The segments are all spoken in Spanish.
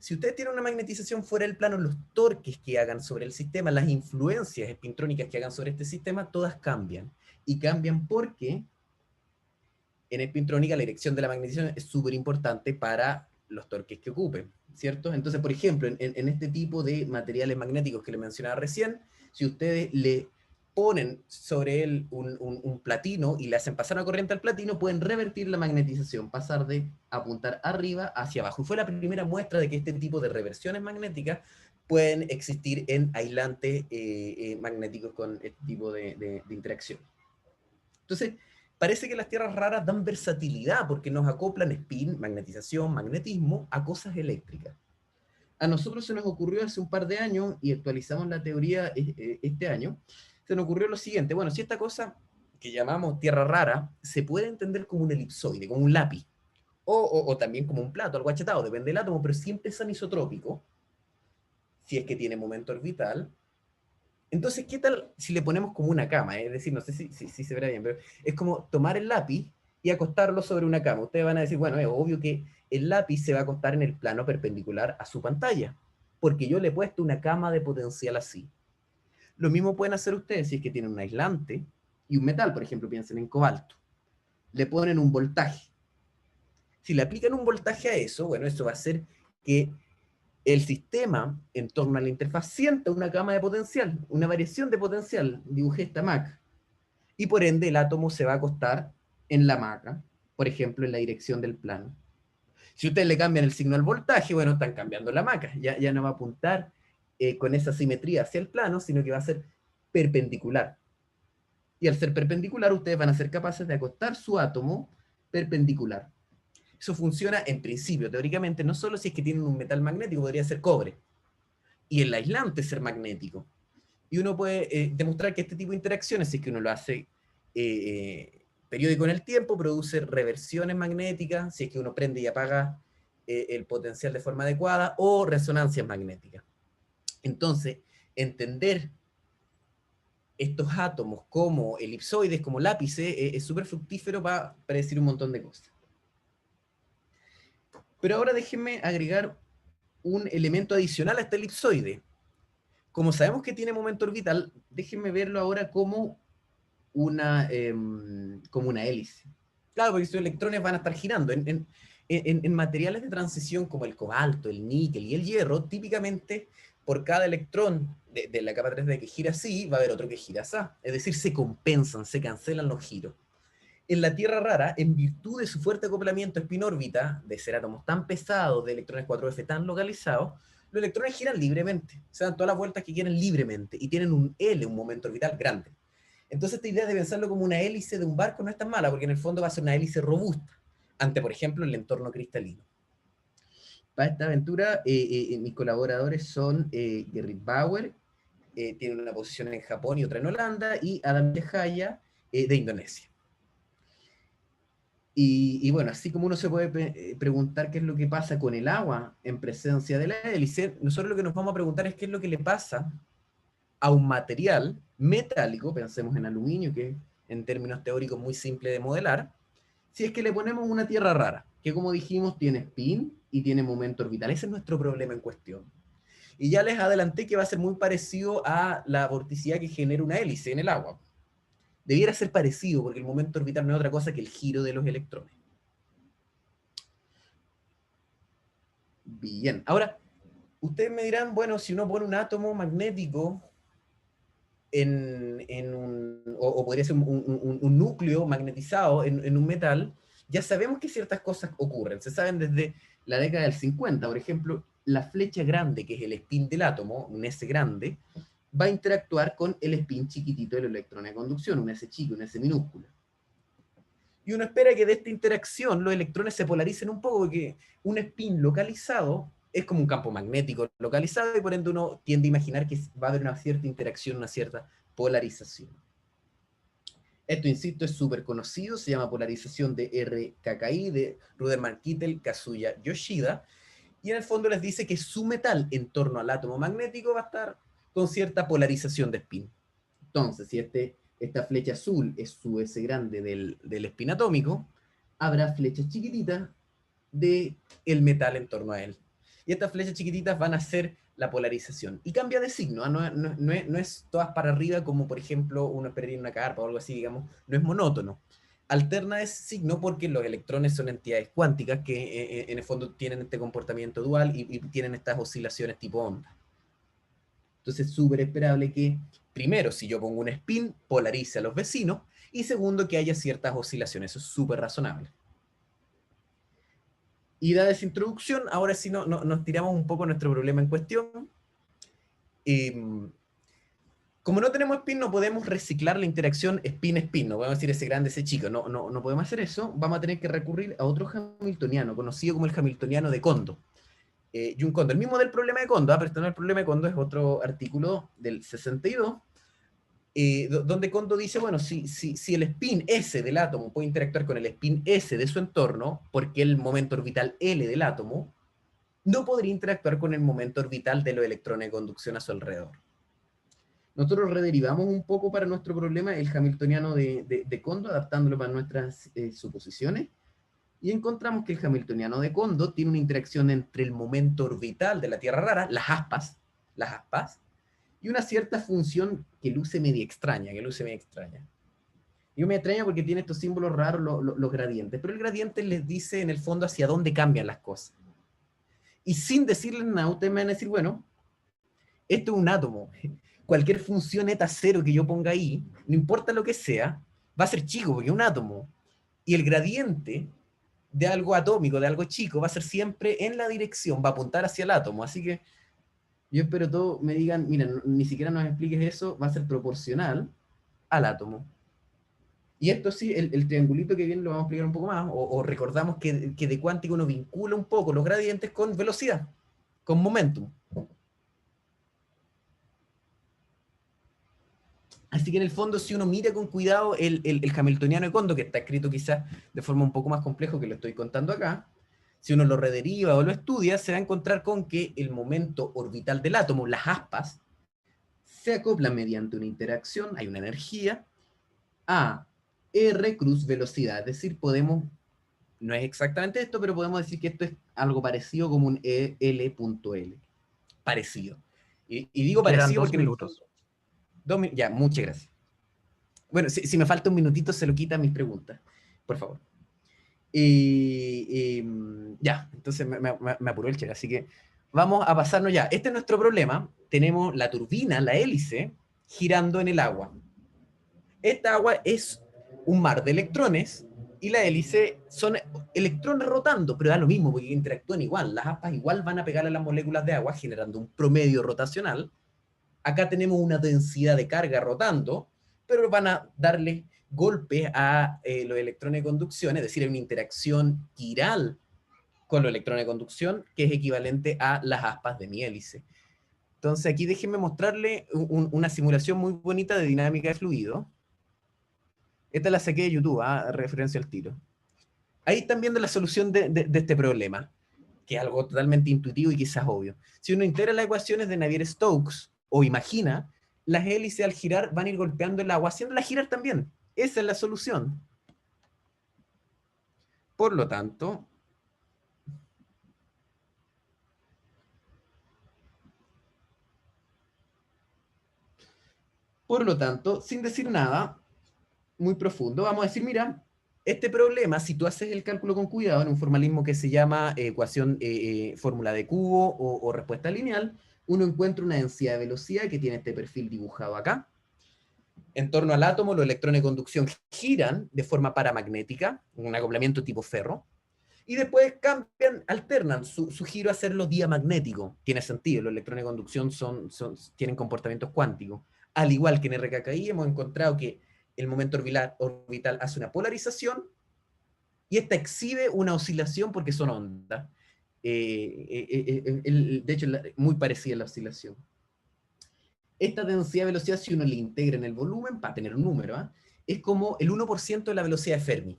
Si ustedes tienen una magnetización fuera del plano, los torques que hagan sobre el sistema, las influencias espintrónicas que hagan sobre este sistema, todas cambian. Y cambian porque en espintrónica la dirección de la magnetización es súper importante para los torques que ocupen, ¿cierto? Entonces, por ejemplo, en este tipo de materiales magnéticos que les mencionaba recién, si ustedes le ponen sobre él un platino y le hacen pasar una corriente al platino, pueden revertir la magnetización, pasar de apuntar arriba hacia abajo. Y fue la primera muestra de que este tipo de reversiones magnéticas pueden existir en aislantes magnéticos con este tipo de interacción. Entonces, parece que las tierras raras dan versatilidad porque nos acoplan spin, magnetización, magnetismo a cosas eléctricas. A nosotros se nos ocurrió hace un par de años, y actualizamos la teoría este año, se nos ocurrió lo siguiente: bueno, si esta cosa que llamamos tierra rara se puede entender como un elipsoide, como un lápiz, o también como un plato, algo achatado, depende del átomo, pero siempre es anisotrópico, si es que tiene momento orbital. Entonces, ¿qué tal si le ponemos como una cama? Es decir, no sé si se verá bien, pero es como tomar el lápiz y acostarlo sobre una cama. Ustedes van a decir, bueno, es obvio que el lápiz se va a acostar en el plano perpendicular a su pantalla, porque yo le he puesto una cama de potencial así. Lo mismo pueden hacer ustedes si es que tienen un aislante y un metal, por ejemplo, piensen en cobalto. Le ponen un voltaje. Si le aplican un voltaje a eso, bueno, eso va a hacer que el sistema en torno a la interfaz sienta una cama de potencial, una variación de potencial, dibujé esta maca, y por ende el átomo se va a acostar en la maca, por ejemplo, en la dirección del plano. Si ustedes le cambian el signo al voltaje, bueno, están cambiando la maca, ya no va a apuntar con esa simetría hacia el plano, sino que va a ser perpendicular. Y al ser perpendicular, ustedes van a ser capaces de acostar su átomo perpendicular. Eso funciona en principio, teóricamente, no solo si es que tienen un metal magnético, podría ser cobre, y el aislante ser magnético. Y uno puede demostrar que este tipo de interacciones, si es que uno lo hace periódico en el tiempo, produce reversiones magnéticas, si es que uno prende y apaga el potencial de forma adecuada, o resonancias magnéticas. Entonces, entender estos átomos como elipsoides, como lápices, es súper fructífero para decir un montón de cosas. Pero ahora déjenme agregar un elemento adicional a este elipsoide. Como sabemos que tiene momento orbital, déjenme verlo ahora como una hélice. Claro, porque sus electrones van a estar girando. En materiales de transición como el cobalto, el níquel y el hierro, típicamente por cada electrón de la capa 3D que gira así, va a haber otro que gira así. Es decir, se compensan, se cancelan los giros. En la Tierra rara, en virtud de su fuerte acoplamiento spin-órbita, de ser átomos tan pesados, de electrones 4F tan localizados, los electrones giran libremente, se dan todas las vueltas que quieren libremente, y tienen un L, un momento orbital grande. Entonces esta idea de pensarlo como una hélice de un barco no es tan mala, porque en el fondo va a ser una hélice robusta, ante, por ejemplo, el entorno cristalino. Para esta aventura, mis colaboradores son Gerrit Bauer, tiene una posición en Japón y otra en Holanda, y Adam Jaya, de Indonesia. Y bueno, así como uno se puede preguntar qué es lo que pasa con el agua en presencia de la hélice, nosotros lo que nos vamos a preguntar es qué es lo que le pasa a un material metálico, pensemos en aluminio, que en términos teóricos muy simple de modelar, si es que le ponemos una tierra rara, que como dijimos tiene spin y tiene momento orbital. Ese es nuestro problema en cuestión. Y ya les adelanté que va a ser muy parecido a la vorticidad que genera una hélice en el agua. Debiera ser parecido, porque el momento orbital no es otra cosa que el giro de los electrones. Bien, ahora, ustedes me dirán, bueno, si uno pone un átomo magnético o podría ser un núcleo magnetizado en un metal, ya sabemos que ciertas cosas ocurren. Se saben desde la década del 50, por ejemplo, la flecha grande, que es el spin del átomo, un S grande, va a interactuar con el spin chiquitito del electrón de conducción, un S chico, un S minúsculo. Y uno espera que de esta interacción los electrones se polaricen un poco, porque un spin localizado es como un campo magnético localizado, y por ende uno tiende a imaginar que va a haber una cierta interacción, una cierta polarización. Esto, insisto, es súper conocido, se llama polarización de RKKI, de Ruderman Kittel, Kazuya Yoshida, y en el fondo les dice que su metal en torno al átomo magnético va a estar con cierta polarización de spin. Entonces, si esta flecha azul es su S grande del spin atómico, habrá flechas chiquititas del metal en torno a él. y estas flechas chiquititas van a ser la polarización. Y cambia de signo, ¿eh? No es todas para arriba como por ejemplo uno esperaría en una carpa o algo así, digamos, no es monótono. Alterna ese signo porque los electrones son entidades cuánticas que en el fondo tienen este comportamiento dual y tienen estas oscilaciones tipo onda. Entonces es súper esperable que, primero, si yo pongo un spin, polarice a los vecinos, y segundo, que haya ciertas oscilaciones. Eso es súper razonable. Y dada esa introducción, ahora sí nos tiramos un poco nuestro problema en cuestión. Como no tenemos spin, no podemos reciclar la interacción spin-spin, no podemos decir ese grande, ese chico, no podemos hacer eso, vamos a tener que recurrir a otro hamiltoniano, conocido como el hamiltoniano de Kondo. Y un Kondo, el mismo del problema de Kondo, pero este no es el problema de Kondo, es otro artículo del 62, donde Kondo dice, bueno, si el spin S del átomo puede interactuar con el spin S de su entorno, porque el momento orbital L del átomo no podría interactuar con el momento orbital de los electrones de conducción a su alrededor. Nosotros rederivamos un poco para nuestro problema el hamiltoniano de Kondo, adaptándolo para nuestras suposiciones, y encontramos que el hamiltoniano de Kondo tiene una interacción entre el momento orbital de la Tierra rara, las aspas, y una cierta función que luce media extraña, Digo media extraña porque tiene estos símbolos raros, los gradientes, pero el gradiente les dice en el fondo hacia dónde cambian las cosas. Y sin decirles nada, ustedes me van a decir, bueno, esto es un átomo. Cualquier función eta cero que yo ponga ahí, no importa lo que sea, va a ser chico porque es un átomo. Y el gradiente de algo atómico, de algo chico, va a ser siempre en la dirección, va a apuntar hacia el átomo. Así que yo espero todos me digan, mira, ni siquiera nos expliques eso, va a ser proporcional al átomo. Y esto sí, el triangulito que viene lo vamos a explicar un poco más, o recordamos que de cuántico uno vincula un poco los gradientes con velocidad, con momentum. Así que en el fondo, si uno mira con cuidado el hamiltoniano de Kondo, que está escrito quizás de forma un poco más compleja que lo estoy contando acá, si uno lo rederiva o lo estudia, se va a encontrar con que el momento orbital del átomo, las aspas, se acopla mediante una interacción, hay una energía, a R cruz velocidad. Es decir, podemos, no es exactamente esto, pero podemos decir que esto es algo parecido como un L.L. Parecido. Y digo Quedan parecido dos porque en el fondo... minutos. Ya, muchas gracias. Bueno, si me falta un minutito, se lo quitan mis preguntas, por favor. Ya, entonces me apuró el cheque, así que vamos a pasarnos ya. Este es nuestro problema. Tenemos la turbina, la hélice, girando en el agua. Esta agua es un mar de electrones y la hélice son electrones rotando, pero da lo mismo porque interactúan igual. Las aspas igual van a pegar a las moléculas de agua generando un promedio rotacional. Acá tenemos una densidad de carga rotando, pero van a darle golpes a los electrones de conducción, es decir, hay una interacción chiral con los electrones de conducción que es equivalente a las aspas de mi hélice. Entonces aquí déjenme mostrarle una simulación muy bonita de dinámica de fluido. Esta la saqué de YouTube, referencia al tiro. Ahí están viendo la solución de este problema, que es algo totalmente intuitivo y quizás obvio. Si uno integra las ecuaciones de Navier-Stokes, o imagina, las hélices al girar van a ir golpeando el agua, haciéndola girar también. Esa es la solución. Por lo tanto, sin decir nada muy profundo, vamos a decir, mira, este problema, si tú haces el cálculo con cuidado en un formalismo que se llama ecuación, fórmula de cubo o respuesta lineal, uno encuentra una densidad de velocidad que tiene este perfil dibujado acá. En torno al átomo, los electrones de conducción giran de forma paramagnética, un acoplamiento tipo ferro, y después cambian, alternan su giro a hacerlo diamagnético. Tiene sentido, los electrones de conducción tienen comportamientos cuánticos. Al igual que en RKKI hemos encontrado que el momento orbital hace una polarización y esta exhibe una oscilación porque son ondas. De hecho, muy parecida a la oscilación. Esta densidad de velocidad, si uno le integra en el volumen, para tener un número, es como el 1% de la velocidad de Fermi.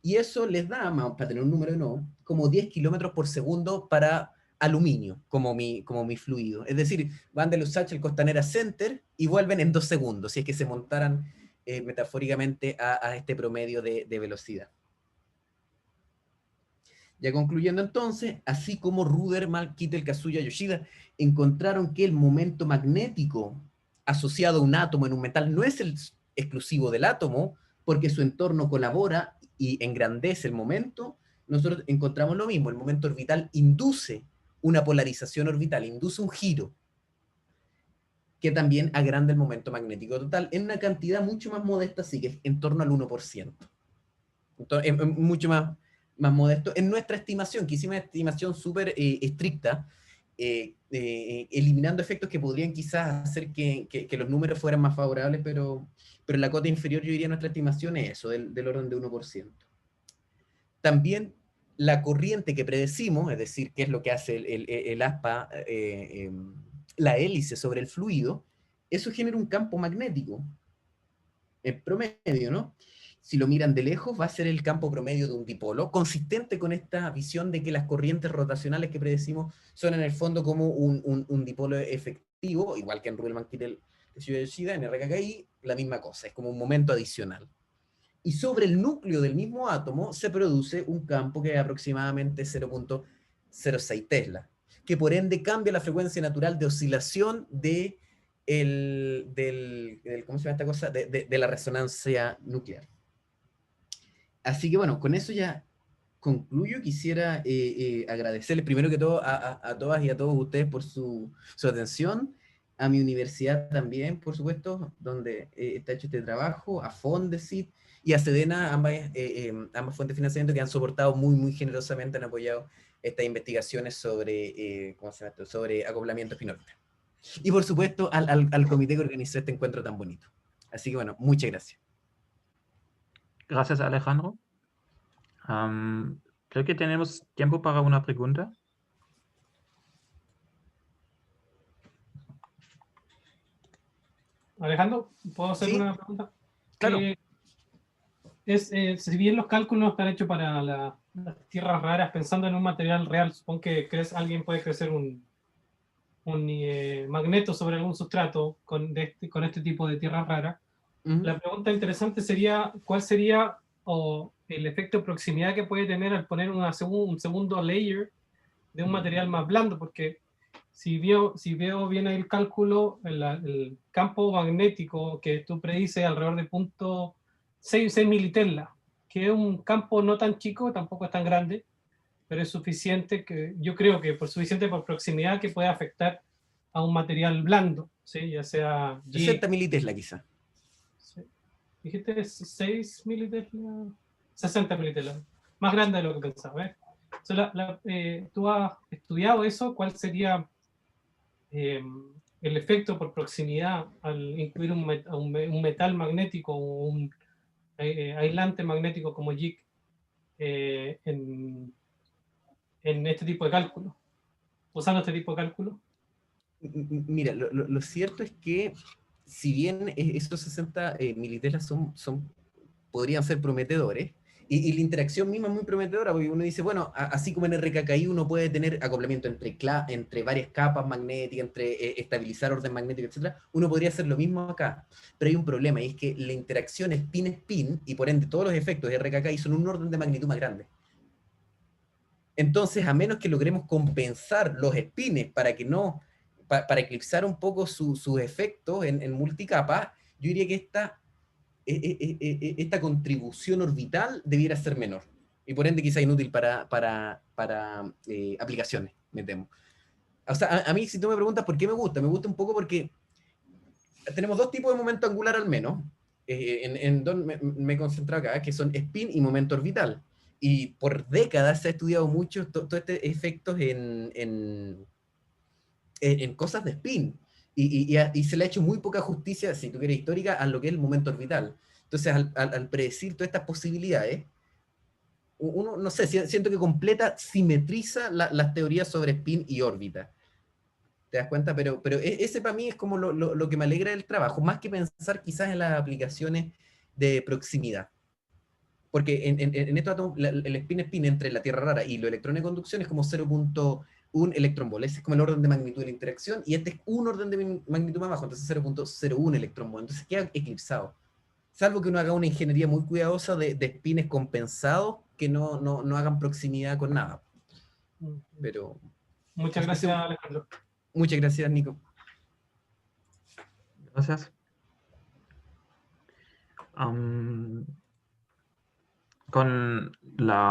Y eso les da, para tener un número no, como 10 kilómetros por segundo para aluminio, como mi fluido. Es decir, van de Lusace al Costanera Center y vuelven en 2 segundos, si es que se montaran metafóricamente a este promedio de velocidad. Ya concluyendo entonces, así como Ruderman, Kittel, Kazuya, Yoshida encontraron que el momento magnético asociado a un átomo en un metal no es el exclusivo del átomo, porque su entorno colabora y engrandece el momento, nosotros encontramos lo mismo. El momento orbital induce una polarización orbital, induce un giro, que también agranda el momento magnético total en una cantidad mucho más modesta, así que en torno al 1%. Entonces, es mucho más modesto. En nuestra estimación, que hicimos una estimación súper estricta, eliminando efectos que podrían quizás hacer que los números fueran más favorables, pero en la cota inferior yo diría nuestra estimación es eso, del orden de 1%. También la corriente que predecimos, es decir, qué es lo que hace el aspa, la hélice sobre el fluido, eso genera un campo magnético, en promedio, ¿no? Si lo miran de lejos, va a ser el campo promedio de un dipolo, consistente con esta visión de que las corrientes rotacionales que predecimos son en el fondo como un dipolo efectivo, igual que en Rudelman-Kittel Yoshida, en RKKI, la misma cosa, es como un momento adicional. Y sobre el núcleo del mismo átomo se produce un campo que es aproximadamente 0.06 Tesla, que por ende cambia la frecuencia natural de oscilación ¿cómo se llama esta cosa? De la resonancia nuclear. Así que bueno, con eso ya concluyo. Quisiera agradecerles primero que todo a todas y a todos ustedes por su atención, a mi universidad también, por supuesto, donde está hecho este trabajo, a Fondesit y a Sedena, ambas fuentes de financiamiento que han soportado muy generosamente, han apoyado estas investigaciones sobre, ¿cómo se llama esto? Sobre acoplamiento espinórbita. Y por supuesto al comité que organizó este encuentro tan bonito. Así que bueno, muchas gracias. Gracias, Alejandro. Creo que tenemos tiempo para una pregunta. Alejandro, ¿puedo hacer ¿Sí? una pregunta? Claro. Si bien los cálculos están hechos para las tierras raras, pensando en un material real, supongo que alguien puede crecer un magneto sobre algún sustrato con este tipo de tierras raras. La pregunta interesante sería, ¿cuál sería el efecto de proximidad que puede tener al poner un segundo layer de un material más blando? Porque si veo bien ahí el cálculo, el campo magnético que tú predices alrededor de 0.6 militesla, que es un campo no tan chico, tampoco es tan grande, pero es suficiente, que yo creo que suficiente por proximidad que puede afectar a un material blando, ¿sí? Ya sea 60 militesla quizá. ¿sí? Dijiste 6 militesla, 60 militesla, más grande de lo que pensaba. ¿Tú has estudiado eso? ¿Cuál sería el efecto por proximidad al incluir un metal magnético o un aislante magnético como JIC en este tipo de cálculo, usando este tipo de cálculo? Mira, lo cierto es que si bien esos 60 militeslas podrían ser prometedores, y la interacción misma es muy prometedora, porque uno dice, bueno, así como en RKKI uno puede tener acoplamiento entre varias capas magnéticas, entre estabilizar orden magnético, etc., uno podría hacer lo mismo acá, pero hay un problema, y es que la interacción spin-spin, y por ende todos los efectos de RKKI son un orden de magnitud más grande. Entonces, a menos que logremos compensar los spines para que no, para eclipsar un poco sus efectos en multicapa, yo diría que esta contribución orbital debiera ser menor. Y por ende quizá inútil para aplicaciones, me temo. O sea, a mí si tú me preguntas por qué me gusta un poco porque tenemos dos tipos de momento angular al menos, en donde me he concentrado acá, que son spin y momento orbital. Y por décadas se ha estudiado mucho todo este efectos en cosas de spin. Y se le ha hecho muy poca justicia, si tú quieres histórica, a lo que es el momento orbital. Entonces, al predecir todas estas posibilidades, uno, no sé, siento que simetriza las teorías sobre spin y órbita. ¿Te das cuenta? Pero ese para mí es como lo que me alegra del trabajo, más que pensar quizás en las aplicaciones de proximidad. Porque en estos átomos, el spin-spin entre la Tierra rara y los electrones de conducción es como 0.1 electronvol. Ese es como el orden de magnitud de la interacción, y este es un orden de magnitud más bajo, entonces 0.01 electronvol. Entonces queda eclipsado. Salvo que uno haga una ingeniería muy cuidadosa de spines compensados que no hagan proximidad con nada. Pero muchas gracias, Alejandro. Muchas gracias, Nico. Gracias. Con la